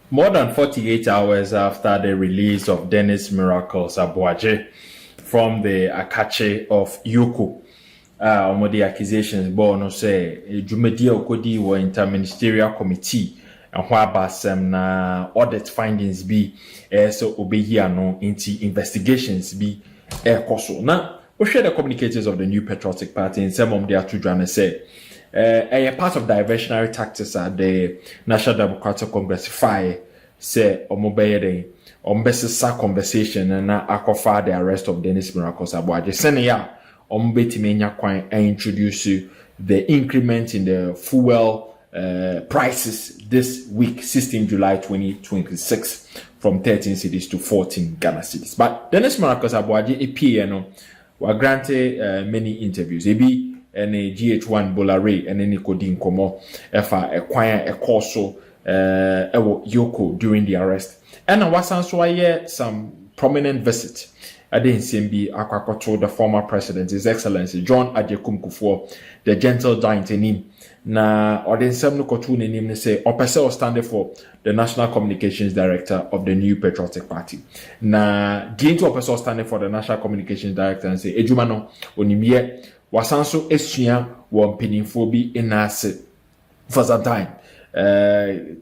More than 48 hours after the release of Dennis Miracles Aboagye from the Akache of EOCO, the accusations born no say Jumedi Okodi were interministerial committee and whereby some audit findings be so obey no into investigations be koso. Now, we share the communicators of the New Patriotic Party in some of their children say a part of diversionary tactics at the National Democratic Congress fire say omobeyede ombesisa conversation and akofa the arrest of Dennis Miracles Aboagye senior ombetimi nya kwan introduce the increment in the fuel prices this week 16 July 2026 from 13 cedis to 14 Ghana cedis. But Dennis Miracles Aboagye EPA were granted many interviews. Ebi and a GH1 Bolare and any Kodin Komo efa a course EOCO during the arrest. And I was also some prominent visit. I didn't see be akwakoto the former president, His Excellency John Ajekum Kuffour, the gentle giant in him. Na or then some no kotu in him say Opese standing for the National Communications Director of the New Patriotic Party. Na Ginto Opese standing for the National Communications Director and say Ejumano onimie wasanso esua won penifo bi inase for some time.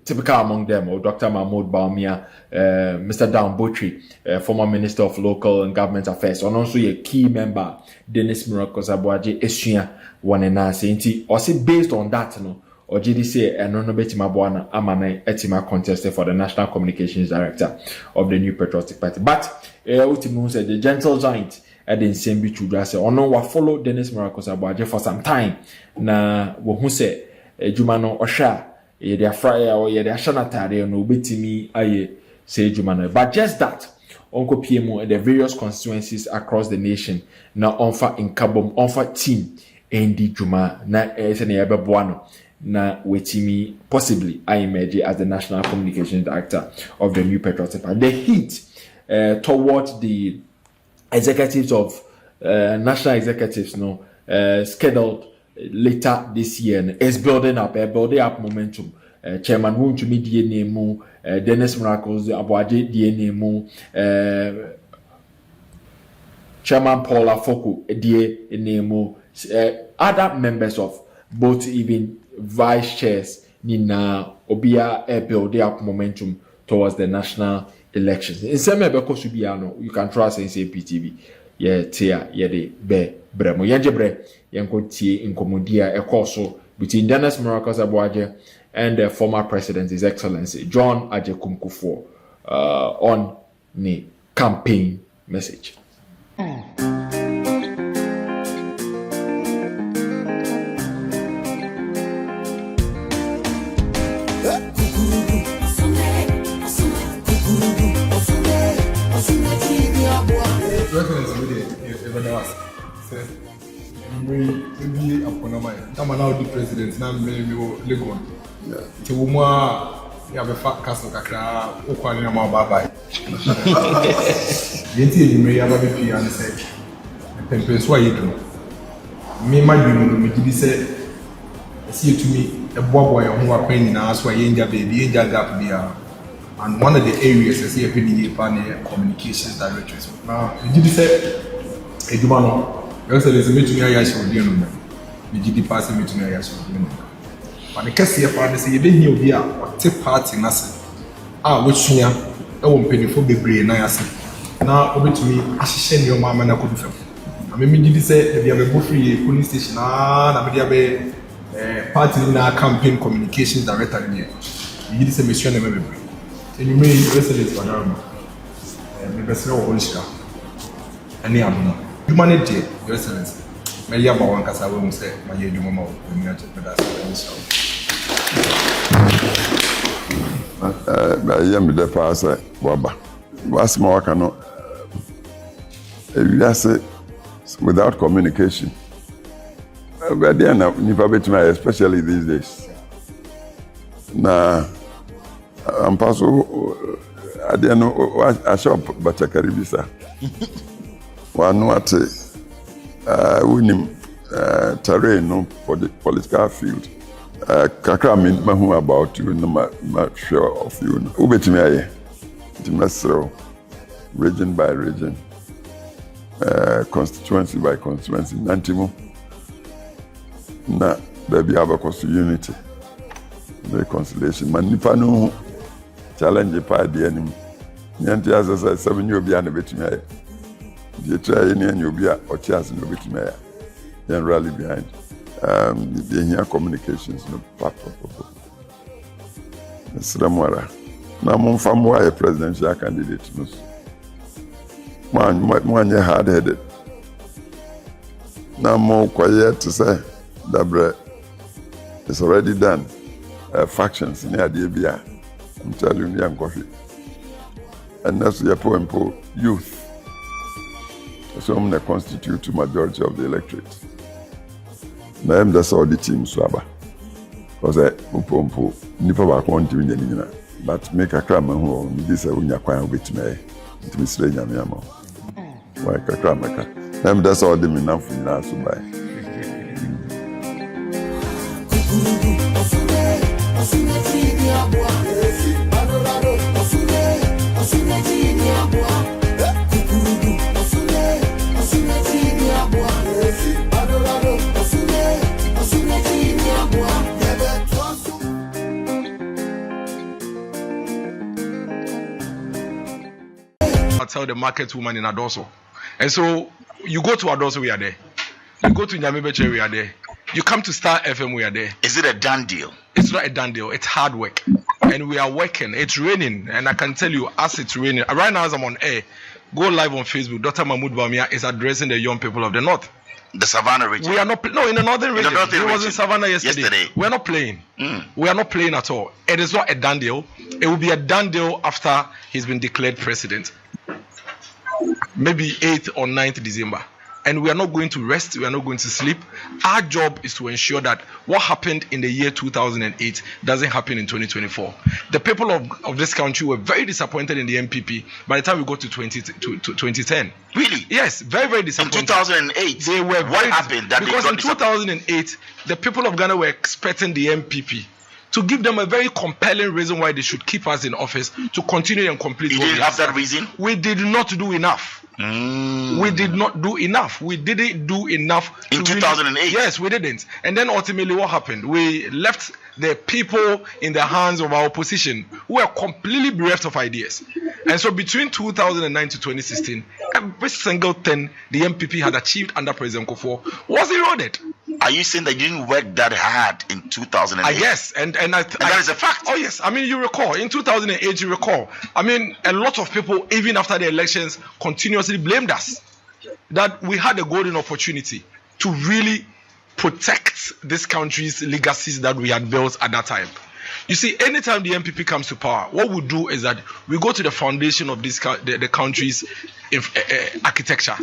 Typical among them, or Dr. Mahmoud Baumia, Mr. Dan Botry, former Minister of Local and Government Affairs, and also a key member, Dennis Miracles Aboagye Esua, one and nti or say based on that, no, or GDC and no betima buana amane etima contested for the National Communications Director of the New Patriotic Party. But ultimately said the gentle giant at the same beach would say, or no, wa follow Dennis Miracles Aboagye for some time. Na wo say Jumano Osha. Ye Friday or ye Shanatari no betimi aye say Jumano. But just that Uncle PMO and the various constituencies across the nation now offer in Kabom offer team Endi Juma na SNA Buano na wetimi possibly I imagine as the National Communications Director of the New Patriotic Party. The heat towards the executives of national executives scheduled later this year is building up momentum. Chairman Wuntumi DNA mu, Dennis Miracles Aboagye DNA mu, Chairman Paul Afoko DNA mu, other members of both even vice chairs nina obia building up momentum towards the national elections. In some Bekosubiano, you can trust in say PTV. Yeah, tia de be bremo yenjebre yenko tie inkomodia ekoso between Dennis Miracles Aboagye and the former president, His Excellency John Ajekum Kuffour, on the campaign message. I'm now the president. Now me Legon. To Uma, you have a fat castle. Kakra, Okwani na bye. Yenti you may have a BP and say, "Pempes, why you do?" Me my dream, me did say, "See to me a boy who are paying now, so I ain't baby, ain't gap there." And one of the areas I see a penny communications directors. Now, you did say, "Edumano." You said there's a meeting I should be on. The GD passing meeting I should be on. But the case here, father say, you didn't know here or take part in us. Which year I won't pay for the brain. I say, now over to me, I should send your mom and I could do. I mean, did say if you have a go free police station, I mean, you have a party in our campaign communications director in here. You did say, Monsieur, never be. And you may resident for now. Maybe it's not all share. And the other. Humanity, Your Excellency. May you have one case I will say, my dear Jumamo, when you are with us. I am the pastor, Waba. What's more, cannot. Without communication. But then, especially these days. Now, I'm also. I didn't know. I shop, but I carry visa. One what winning terrain for the political field. kakra me mahu about you no ma sure of you no ubetimi aye timesro region by region constituency by constituency nantimo na there be abacus unity reconciliation man nipa no challenge pa de anim nyanti asasa 7 year obi na betimi aye the try ni anyo obi a o chance no betimi aye then rally behind the here communications no papa Sramwara na mon fam why presidential candidate no man hard headed na mo quiet to say that it's already done factions near the bia I'm telling you young coffee and that's your point youth so I'm constitute majority of the electorate. Na em that's all the team swaba. Because umpo nipa ba ko ntimi nyina. But make a crime who this unya kwan obetime. Ntimi sire nyame ama. Why ka crime ka. Em that's all the minamfu nyina so by. Tell the market woman in Adoso. And so you go to Adoso, we are there. You go to Nyamibeche, we are there. You come to Star FM, we are there. Is it a done deal? It's not a done deal. It's hard work. And we are working. It's raining. And I can tell you, as it's raining, right now as I'm on air, go live on Facebook. Dr. Mahmoud Bamia is addressing the young people of the North. The Savannah region. We are not in the northern region. It was in Savannah yesterday. We are not playing. We are not playing at all. It is not a done deal. It will be a done deal after he's been declared president. Maybe 8th or 9th December. And we are not going to rest. We are not going to sleep. Our job is to ensure that what happened in the year 2008 doesn't happen in 2024. The people of this country were very disappointed in the NPP by the time we got to 2010. Really? Yes, very, very disappointed. In 2008? They were what happened? Because in 2008, the people of Ghana were expecting the NPP to give them a very compelling reason why they should keep us in office to continue and complete. You didn't have that reason? We did not do enough. We did not do enough. We didn't do enough. In 2008? Yes, we didn't. And then ultimately what happened? We left the people in the hands of our opposition who were completely bereft of ideas. And so between 2009 to 2016, every single thing the MPP had achieved under President Kuffour was eroded. Are you saying that you didn't work that hard in 2008? Yes, and that is a fact. Oh yes, I mean you recall in 2008 you recall. I mean a lot of people even after the elections continuously blamed us that we had a golden opportunity to really protect this country's legacies that we had built at that time. You see, anytime the MPP comes to power, what we do is that we go to the foundation of this the country's architecture.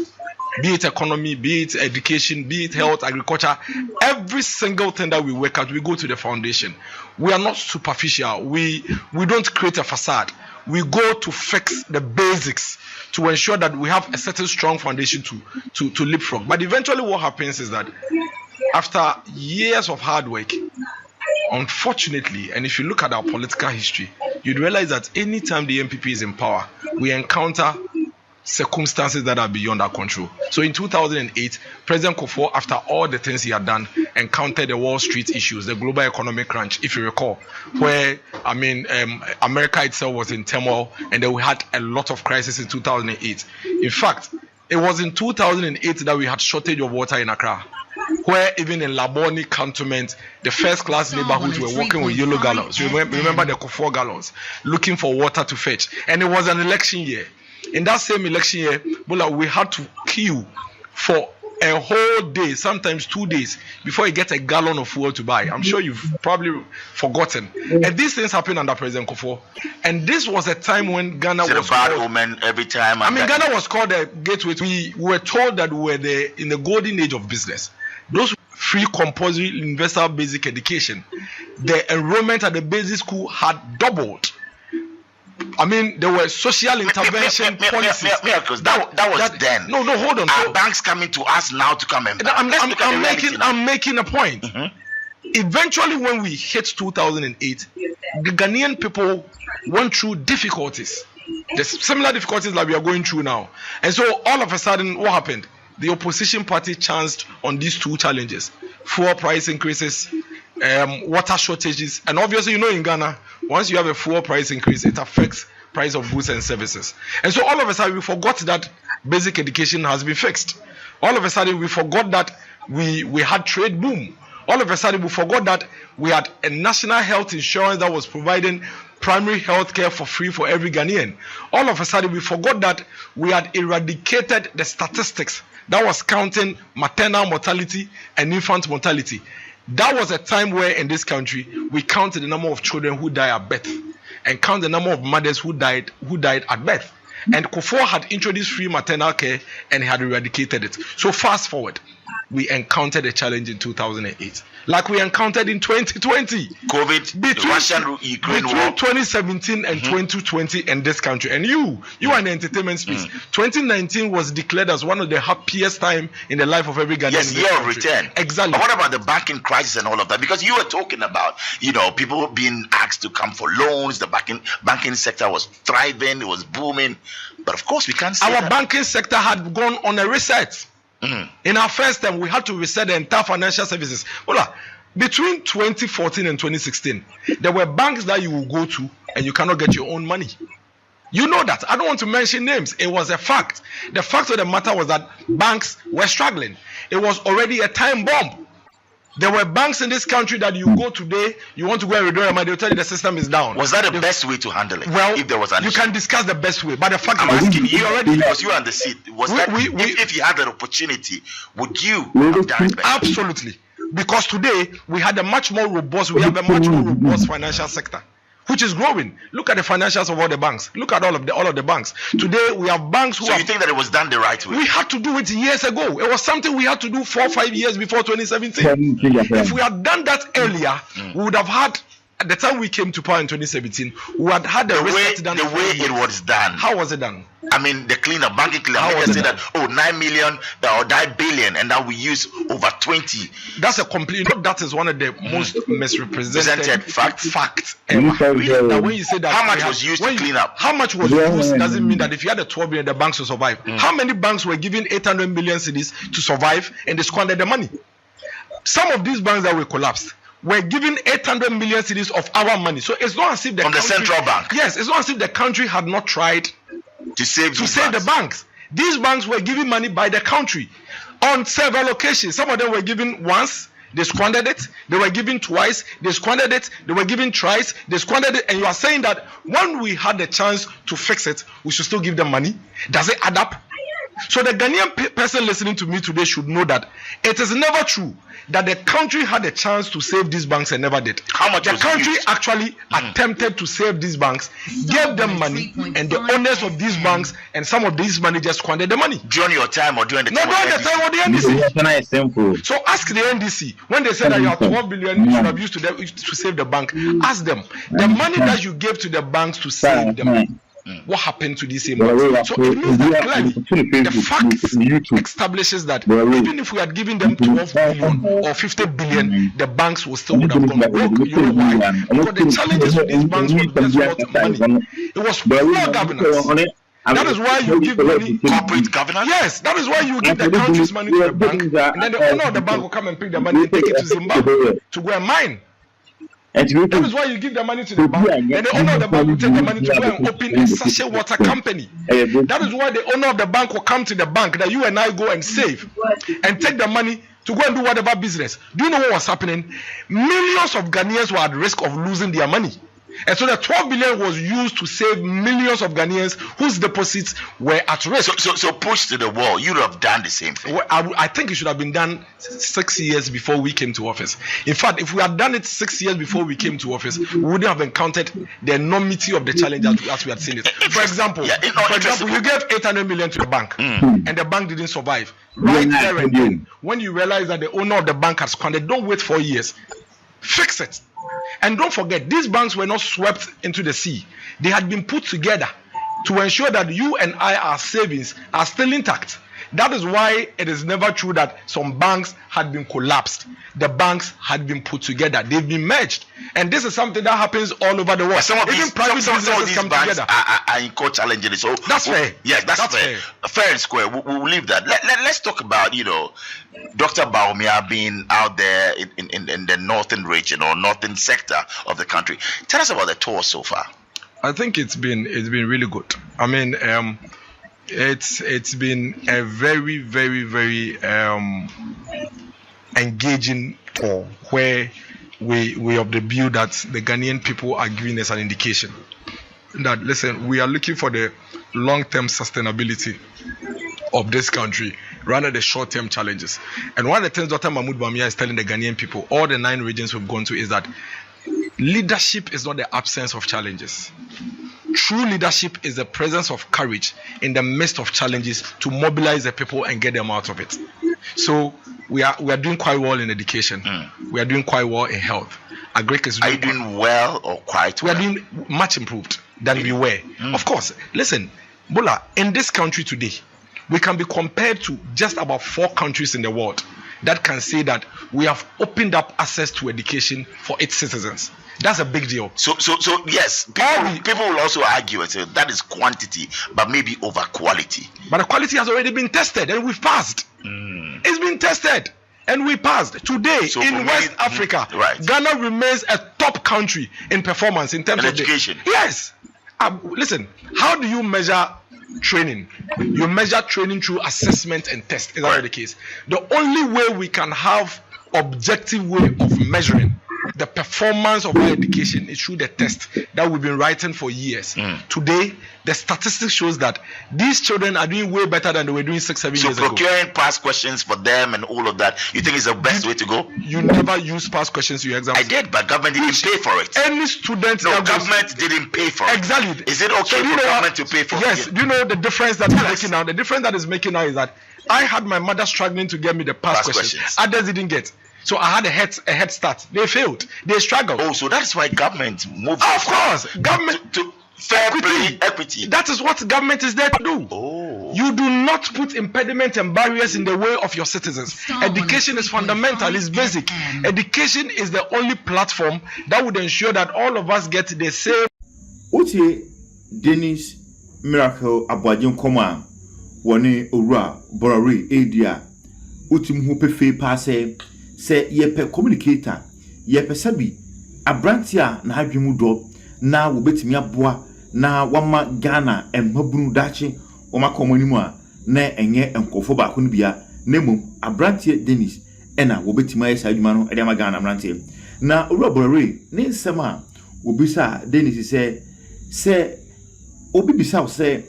Be it economy, be it education, be it health, agriculture, every single thing that we work at, we go to the foundation. We are not superficial. We don't create a facade. We go to fix the basics to ensure that we have a certain strong foundation to leapfrog. But eventually what happens is that after years of hard work, unfortunately, and if you look at our political history, you'd realize that anytime the MPP is in power, we encounter circumstances that are beyond our control. So in 2008, President Kuffour, after all the things he had done, encountered the Wall Street issues, the global economic crunch, if you recall, where, America itself was in turmoil and then we had a lot of crises in 2008. In fact, it was in 2008 that we had shortage of water in Accra, where even in Laboni cantonment, the first-class neighborhoods were working with yellow gallons. Remember the Kuffour gallons, looking for water to fetch. And it was an election year. In that same election year, we had to queue for a whole day, sometimes 2 days, before you get a gallon of fuel to buy. I'm sure you've probably forgotten. And these things happened under President Kuffour. And this was a time when Ghana was a bad omen every time. Ghana was called the gateway. We were told that we were in the golden age of business. Those free compulsory universal basic education, the enrollment at the basic school had doubled. There were social intervention policies. That was then. No, hold on. Are banks coming to us now to come and I'm making a point. eventually, when we hit 2008, the Ghanaian people went through difficulties, the similar difficulties that we are going through now. And so all of a sudden, what happened? The opposition party chanced on these two challenges: fuel price increases, water shortages, and obviously, in Ghana, once you have a fuel price increase, it affects price of goods and services. And so all of a sudden, we forgot that basic education has been fixed. All of a sudden, we forgot that we had trade boom. All of a sudden, we forgot that we had a national health insurance that was providing primary health care for free for every Ghanaian. All of a sudden, we forgot that we had eradicated the statistics that was counting maternal mortality and infant mortality. That was a time where in this country, we counted the number of children who died at birth and count the number of mothers who died at birth. And Kuffour had introduced free maternal care and he had eradicated it. So fast forward, we encountered a challenge in 2008, like we encountered in 2020. COVID, Russia-Ukraine war. Between 2017 and 2020 in this country. And you are in the entertainment space. 2019 was declared as one of the happiest time in the life of every Ghanaian. Yes, year of return. Exactly. But what about the banking crisis and all of that? Because you were talking about, people being asked to come for loans. The banking sector was thriving. It was booming. But of course, we can't say our banking sector had gone on a reset. In our first term, we had to reset the entire financial services. Between 2014 and 2016, there were banks that you will go to and you cannot get your own money. You know that. I don't want to mention names. It was a fact. The fact of the matter was that banks were struggling. It was already a time bomb. There were banks in this country that you go today, you want to go and withdraw your money, they'll tell you the system is down. Was that the best way to handle it? Well, if there was an you issue? can discuss the best way, but the fact I'm is asking you already, because you are on the seat. If you had that opportunity, would you have done it better? Absolutely. Because today we have a much more robust financial sector, which is growing. Look at the financials of all the banks. Look at all of the banks. Today we have banks who. So you think that it was done the right way? We had to do it years ago. It was something we had to do 4 or 5 years before 2017. If we had done that earlier, we would have had. At the time we came to power in 2017, we had the reset done. The way it was done. How was it done? I mean, the cleanup, banking cleanup. How was it done? 9 million or 9 billion, and now we use over 20. That's a complete. That is one of the most misrepresented facts ever. Really? That when you say that, how much was used to clean up? How much was used doesn't mean that if you had a 12 billion, the banks will survive. How many banks were given 800 million cedis to survive and they squandered the money? Some of these banks that were collapsed were given 800 million cedis of our money. So it's not as if the central bank. Yes, it's not as if the country had not tried to save the banks. These banks were given money by the country on several occasions. Some of them were given once, they squandered it. They were given twice, they squandered it. They were given thrice, they squandered it. And you are saying that when we had the chance to fix it, we should still give them money? Does it add up? So the Ghanaian person listening to me today should know that it is never true that the country had a chance to save these banks and never did. How much the country actually attempted to save these banks, gave them money, and the owners of these banks and some of these managers squandered the money. During your time or during the time? No, during the time of the NDC. So ask the NDC, when they say that you have 12 billion you should have used to save the bank, ask them, the money that you gave to the banks to save them, what happened to these same banks? So it means that clearly the fact establishes that even if we had given them 12 billion or 50 billion, the banks would have gone broke. You know why? Because the challenges with these banks was just about money. It was poor governance. That is why you give money corporate governance. Yes, that is why you give the country's money to the bank, and then the owner of the bank will come and pick the money and take it to Zimbabwe to go and mine. That is why you give the money to the bank, and the owner of the bank will take the money to go and open a sachet water company. That is why the owner of the bank will come to the bank that you and I go and save and take the money to go and do whatever business. Do you know what was happening? Millions of Ghanaians were at risk of losing their money. And so the 12 billion was used to save millions of Ghanaians whose deposits were at risk. So pushed to the wall, you would have done the same thing. Well, I think it should have been done 6 years before we came to office. In fact, if we had done it 6 years before we came to office, we wouldn't have encountered the enormity of the challenge as we had seen it. For example, you gave 800 million to the bank, and the bank didn't survive. Right there and then, when you realize that the owner of the bank has squandered, don't wait 4 years. Fix it. And don't forget, these banks were not swept into the sea. They had been put together to ensure that you and our savings are still intact. That is why it is never true that some banks had been collapsed. The banks had been put together. They've been merged. And this is something that happens all over the world. But some of Even these, private some of businesses these come banks together. are in court challenging it. So That's fair. Yes, that's fair. Fair and square. We'll leave that. Let's talk about, Dr. Bawumia being out there in the northern region or northern sector of the country. Tell us about the tour so far. I think it's been really good. I mean, it's been a very, very, very engaging tour where we of the view that the Ghanaian people are giving us an indication that, listen, we are looking for the long-term sustainability of this country rather than the short-term challenges. And one of the things Dr. Mahmoud Bawumia is telling the Ghanaian people, all the 9 regions we've gone to, is that leadership is not the absence of challenges. True leadership is the presence of courage in the midst of challenges to mobilize the people and get them out of it. So we are doing quite well in education. We are doing quite well in health. Are you doing well or quite well? We are doing much improved than we were. Of course, listen, Bola, in this country today, we can be compared to just about 4 countries in the world that can say that we have opened up access to education for its citizens. That's a big deal. So yes, people will also argue and say that is quantity, but maybe over quality. But the quality has already been tested and we've passed. It's been tested and we passed. Today, in West Africa, Ghana remains a top country in performance in terms of education. Yes. Listen, how do you measure training? You measure training through assessment and test. Is that the case? The only way we can have objective way of measuring the performance of our education is through the test that we've been writing for years. Today, the statistics shows that these children are doing way better than they were doing 6-7 years ago. So procuring past questions for them and all of that, you think is the best way to go? You never use past questions in your exams. I did, but government didn't pay for it. Any student government didn't pay for it. Exactly. Is it okay for government to pay for it? Yes. Do you know the difference that is making now? The difference that is making now is that I had my mother struggling to get me the past questions. Others didn't get. So I had a head start. They failed. They struggled. Oh, so that's why government moved. Of course, government to fair play, equity. That is what government is there to do. Oh. You do not put impediments and barriers in the way of your citizens. Education is fundamental. It's basic. Education is the only platform that would ensure that all of us get the same. Otie Dennis Miracle Aboagye Nkoma woni owura Borari Edia utim hu pefe paase se yepe communicator yepe sabi abrantia na hadwemu do na wobetimi aboa na wama Ghana emabunu dachi omakomanimu a na enye enkofo ba ko bia nemum abrantia Dennis ena wobetimi ayesa adwuma no ede ma Ghana abrantia na owura Borari ne nsema obisa Dennis se obi bisa se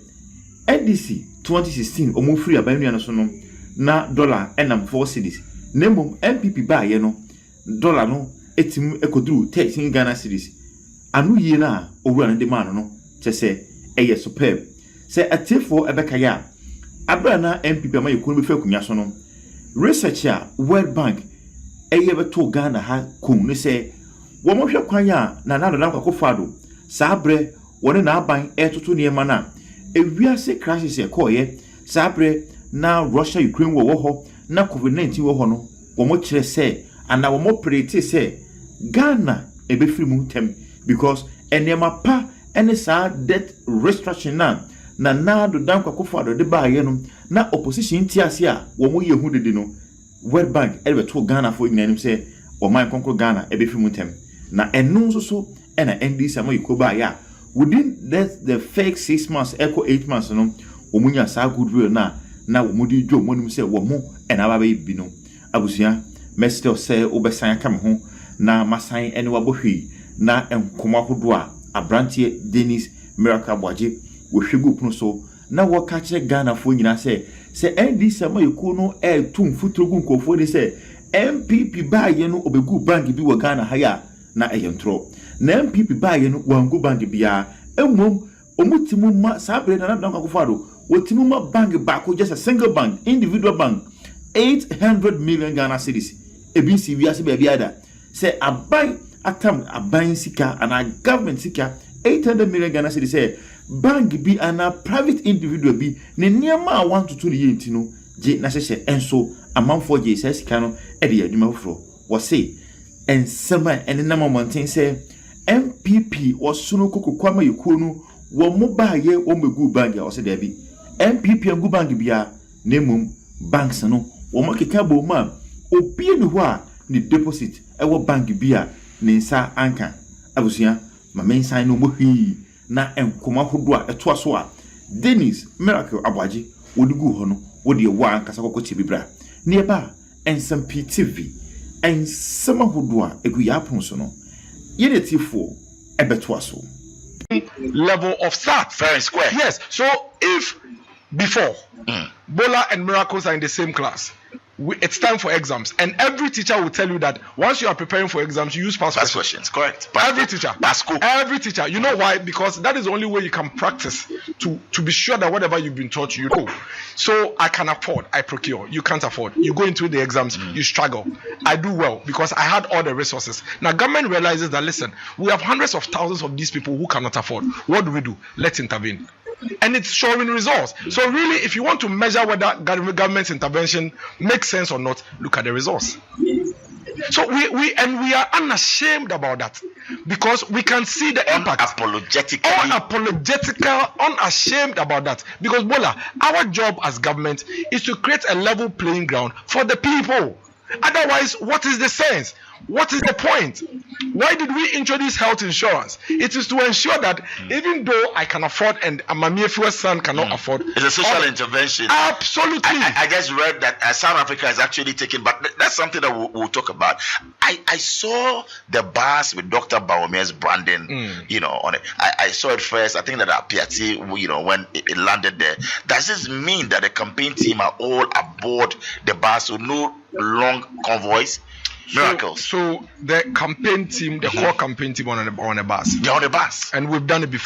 NDC 2016 omo free abanu ya no so no na dollar enam 4 cedis nemum NPP ba ye no dollar no etim ekoduru 13 Ghana cedis anu yi na owura no de man no chese eye superb se atefo ebeka ya abra na NPP ma yekunu be fa kunya so no researcher World Bank eye beto Ghana ha kum ne se wo mo hwe kwan ya na dollar Kuffour do sabre woni na aban etoto ne ma na ewiase crisis e koye sabre na Russia Ukraine wo ho na COVID-19 wo ho no wo mo kire se and wo mo prete se Ghana e be free mu tem because enema pa ene sa debt restriction na do dan Kuffour do de ba ye no na opposition tiase a wo mo ye hu de no World Bank e be to Ghana for nyanim se wo man konko Ghana e be free mu tem na enu so ena NDC ama yiko ba ya within the fake 6 months echo 8 months no omunya sa goodwill na womudi dwo monim se wo mo ena ba bi no abusia mestel se obesan aka me ho na masan ene wabohwi na enkoma hodo a abrantie Dennis Miracle Aboagye wo hwegu punu so na wo ka kire Ghana fo nyina se NDC ama yiko no tum futrogu nkofo ni se NPP ba ye no obegu bank bi wo Ghana ha ya na eyentro na NPP ba ye no wangu bank bia emom omutimu ma sabre na dan Kuffour do wotimu ma bank back just a single bank individual bank 800 million Ghana cedis ebisi wiase ba biada say aban atam aban sika and a government sika 800 million Ghana cedis say bank bi and a private individual bi ne niam a want to the yenti no gye na hyehyɛ enso amanfo gye sɛ sika no de adwuma foforo wɔ se ensɛm a ɛne nam amanten sɛ NPP wɔsono kokokwa ma yɛkuo no wɔ mo baayɛ wɔ megu bank a wɔse dabi NPP ngu bank bia na mmom banks no wɔ mo keka bɔ mu a obi ne hɔ a ne deposit ɛwɔ bank bia ne nsa anka abusua ma mensan no mo hwii na enkoma hodo a ɛto aso a Dennis Miracle Aboagye wodi gu hɔ no wodi ɛwɔ ankasa kɔkɔtie bibra ne ɛba NSMP TV ensɛm ahodo a egu yapon so no yɛne tifo ɛbɛto aso level of start Fair and square. yes so if before Bola and Miracles are in the same class it's time for exams and every teacher will tell you that once you are preparing for exams you use past questions. Correct. Every teacher. Every teacher. You know why? Because that is the only way you can practice to be sure that whatever you've been taught, you know. So I can afford, I procure. You can't afford. You go into the exams, you struggle. I do well because I had all the resources. Now government realizes that, listen, we have hundreds of thousands of these people who cannot afford. What do? Let's intervene. And it's showing results. So really, if you want to measure whether government's intervention makes sense or not, look at the results. So we are unashamed about that because we can see the impact. Unashamed about that. Because Bola, our job as government is to create a level playing ground for the people. Otherwise, what is the sense? What is the point? Why did we introduce health insurance? It is to ensure that even though I can afford and Amamiefu's son cannot afford, it's a social intervention. Absolutely. I just read that South Africa is actually taking, but that's something that we'll talk about. I saw the bus with Dr. Baomia's branding, on it. I saw it first. I think that at PRT, when it landed there. Does this mean that the campaign team are all aboard the bus, so no long convoys? Miracles. So the campaign team, the core campaign team on a bus. They're on a bus. And we've done it before.